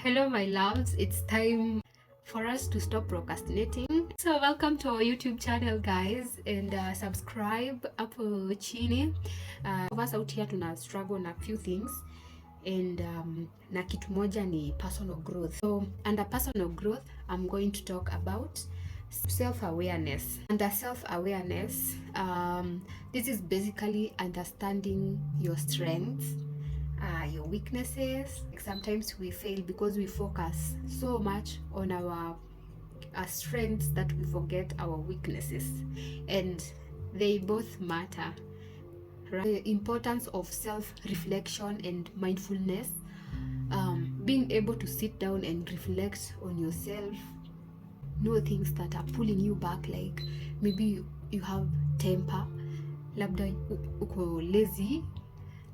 Hello my loves, it's time for us to stop procrastinating. So welcome to our YouTube channel guys, and subscribe hapo chini. Of us out here tuna struggle na few things, and na kitu moja ni personal growth. So under personal growth I'm going to talk about self-awareness. Under self-awareness, this is basically understanding your strengths, your weaknesses. Sometimes we fail because we focus so much on our strengths that we forget our weaknesses, and they both matter, right? The importance of self-reflection and mindfulness, being able to sit down and reflect on yourself, know things that are pulling you back, like maybe you have temper, labda uko lazy.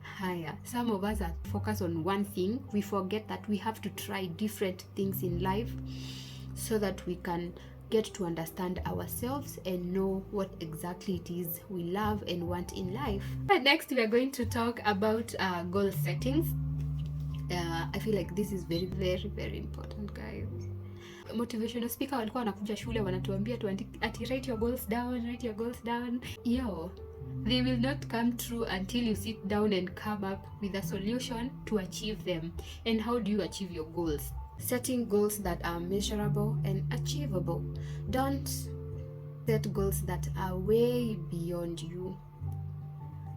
Higher. Some of us are focused on one thing. We forget that we have to try different things in life so that we can get to understand ourselves and know what exactly it is we love and want in life. Next, we are going to talk about goal settings. I feel like this is very, very, very important, guys. Motivational speaker walikuwa wanakuja shule wanatuambia ati write your goals down, write your goals down. They will not come true until you sit down and come up with a solution to achieve them. And how do you achieve your goals? Setting goals that are measurable and achievable. Don't set goals that are way beyond you.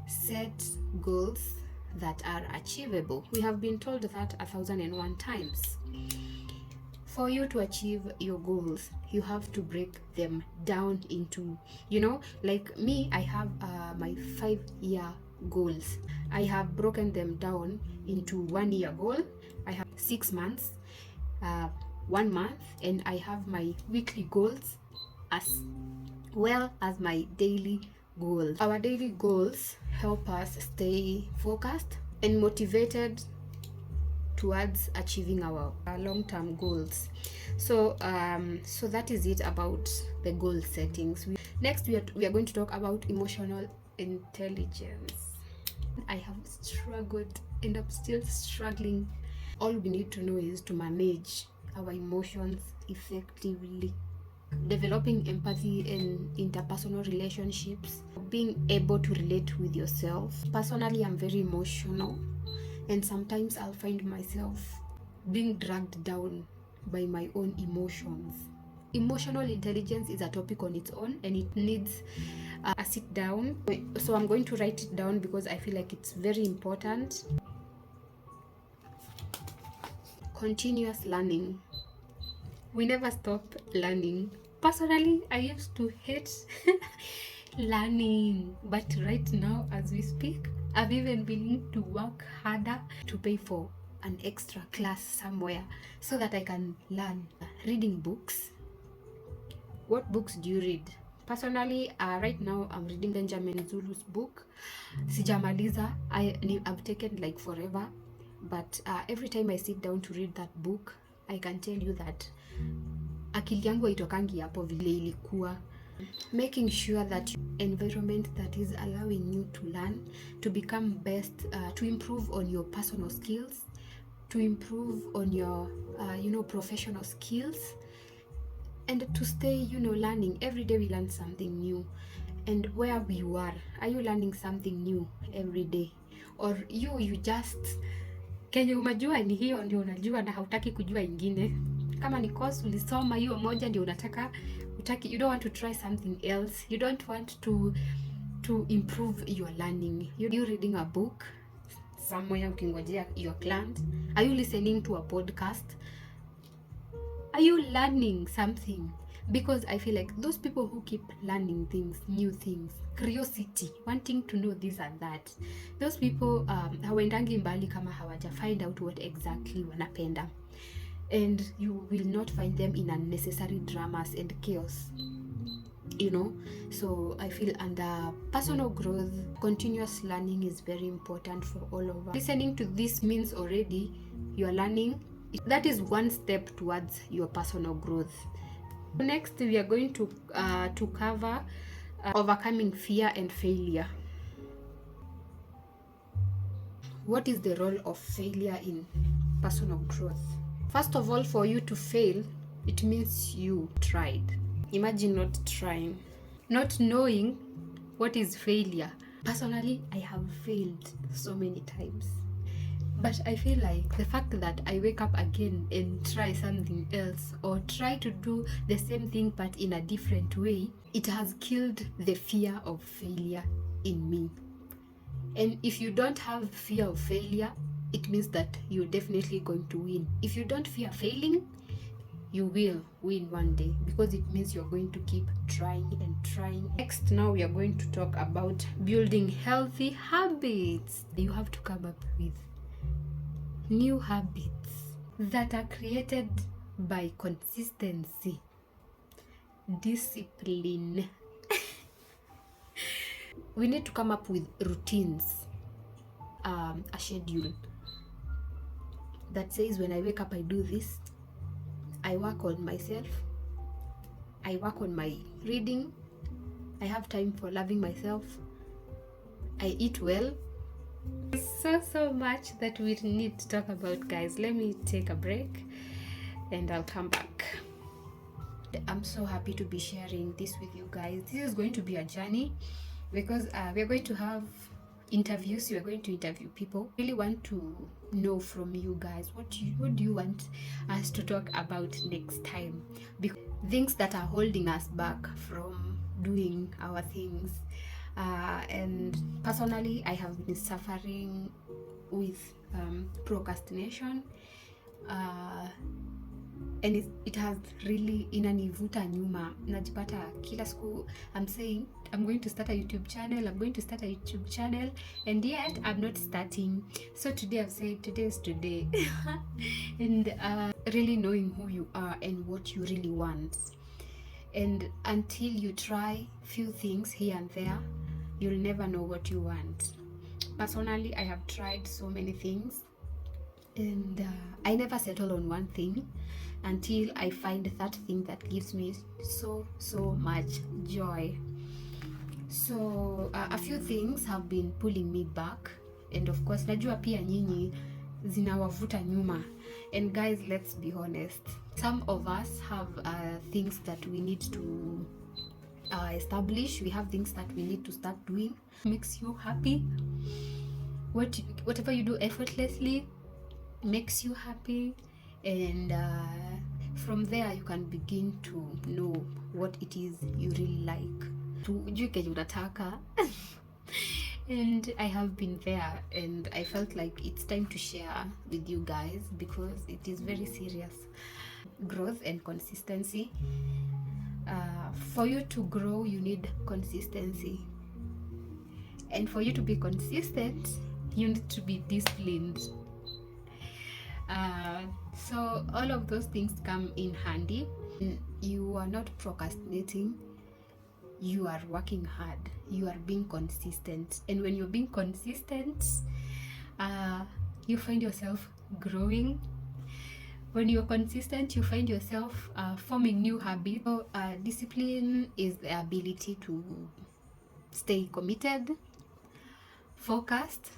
Set goals that are achievable. We have been told that 1,001 times. For you to achieve your goals, you have to break them down into, like me, I have my 5-year goals. I have broken them down into 1-year goal. I have 6 months, 1 month, and I have my weekly goals as well as my daily goals. Our daily goals help us stay focused and motivated towards achieving our long-term goals. So that is it about the goal settings. Next, we are going to talk about emotional intelligence. I have struggled and I'm still struggling. All we need to know is to manage our emotions effectively. Developing empathy in interpersonal relationships, being able to relate with yourself. Personally, I'm very emotional, and sometimes I'll find myself being dragged down by my own emotions. Emotional intelligence is a topic on its own, and it needs a sit down. So I'm going to write it down because I feel like it's very important. Continuous learning. We never stop learning. Personally, I used to hate learning, but right now as we speak, I've even been willing to work harder to pay for an extra class somewhere so that I can learn. Reading books. What books do you read? Personally, right now I'm reading Benjamin Zulu's book. Sijamaliza. I've taken like forever, but every time I sit down to read that book, I can tell you that akili yangu haitokangi hapo vile ilikuwa. Making sure that environment that is allowing you to learn, to become best, to improve on your personal skills, to improve on your professional skills, and to stay learning. Every day we learn something new. And where you are you learning something new every day, or you just kenye umejua ni hiyo ndio unajua na hautaki kujua ingine? Kama ni course ulisoma hiyo moja ndio unataka, you don't want to try something else. You don't want to improve your learning. You reading a book somewhere ukingojea your client? Are you listening to a podcast? Are you learning something? Because I feel like those people who keep learning things, new things, curiosity, wanting to know this and that, those people hawaendangi mbali kama hawaja find out what exactly wanapenda. And you will not find them in unnecessary dramas and chaos, So I feel under personal growth, continuous learning is very important for all of us. Listening to this means already you are learning. That is one step towards your personal growth. Next, we are going to cover overcoming fear and failure. What is the role of failure in personal growth? First of all, for you to fail, it means you tried. Imagine not trying, not knowing what is failure. Personally, I have failed so many times. But I feel like the fact that I wake up again and try something else, or try to do the same thing but in a different way, it has killed the fear of failure in me. And if you don't have fear of failure, it means that you're definitely going to win. If you don't fear failing, you will win one day, because it means you're going to keep trying and trying. Next, now we are going to talk about building healthy habits. You have to come up with new habits that are created by consistency, discipline. We need to come up with routines, a schedule that says when I wake up I do this, I work on myself, I work on my reading, I have time for loving myself, I eat well. So much that we need to talk about, guys. Let me take a break and I'll come back. I'm so happy to be sharing this with you guys. This is going to be a journey, because we're going to have interviews. We're going to interview people. I really want to know from you guys what do you want us to talk about next time, because things that are holding us back from doing our things. And personally, I have been suffering with procrastination, and it has really inanivuta nyuma. Najipata kila siku I'm saying I'm going to start a YouTube channel, and yet I'm not starting. So today I've said today is today. And really knowing who you are and what you really want, and until you try few things here and there, you'll never know what you want. Personally, I have tried so many things, and I never settle on one thing until I find that thing that gives me so much joy. So a few things have been pulling me back, and of course najua pia nyinyi zinawavuta nyuma. And guys, let's be honest, some of us have things that we need to establish. We have things that we need to start doing. Makes you happy. Whatever you do effortlessly makes you happy, and from there you can begin to know what it is you really like. And I have been there, and I felt like it's time to share with you guys, because it is very serious. Growth and consistency. For you to grow, you need consistency, and for you to be consistent, you need to be disciplined. So all of those things come in handy. You are not procrastinating, you are working hard, you are being consistent. And when you're being consistent, you find yourself growing. When you're consistent, you find yourself forming new habits. So discipline is the ability to stay committed, focused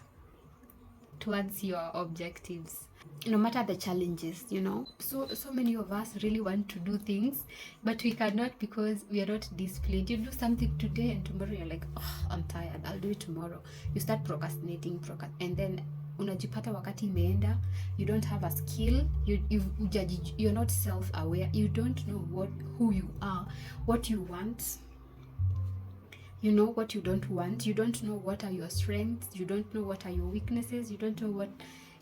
towards your objectives, no matter the challenges, you know. So many of us really want to do things, but we cannot, because we are not disciplined. You do something today and tomorrow you're like, oh, I'm tired, I'll do it tomorrow. You start procrastinating, and then unajipata wakati imeenda, you don't have a skill, you're not self-aware, you don't know who you are, what you want, you know what you don't want, you don't know what are your strengths, you don't know what are your weaknesses, you don't know what,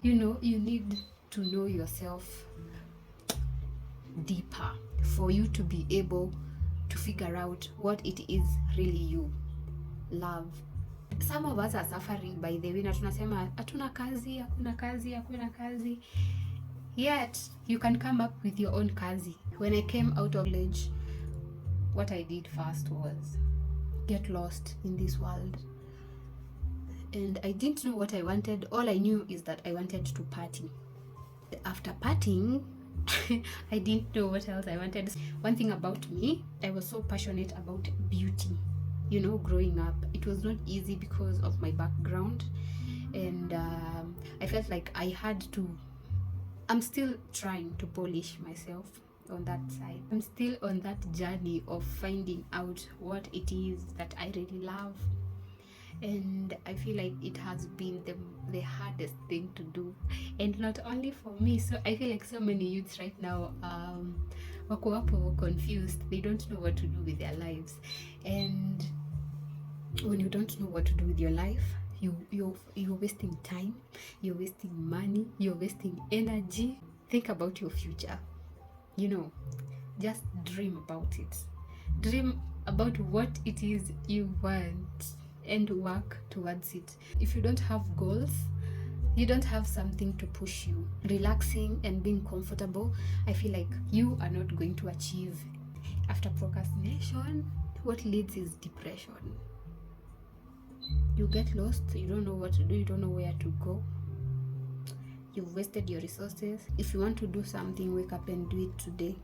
you know. You need to know yourself deeper for you to be able to figure out what it is really you love. Some of us are suffering, by the way, na tunasema hatuna kazi, hakuna kazi. Yet you can come up with your own kazi. When I came out of college, what I did first was get lost in this world, and I didn't know what I wanted. All I knew is that I wanted to party. After partying, I didn't know what else I wanted. One thing about me, I was so passionate about beauty. You know, growing up, it was not easy because of my background, and I felt like I had to I'm still trying to polish myself on that side. I'm still on that journey of finding out what it is that I really love, and I feel like it has been the hardest thing to do, and not only for me. So I feel like so many youths right now wako wapo confused. They don't know what to do with their lives, and when you don't know what to do with your life, you're wasting time, you're wasting money, you're wasting energy. Think about your future, you know. Just dream about it. Dream about what it is you want and work towards it. If you don't have goals, you don't have something to push you. Relaxing and being comfortable, I feel like you are not going to achieve. After procrastination, what leads is depression. You get lost, you don't know what to do, you don't know where to go. You've wasted your resources. If you want to do something, wake up and do it today.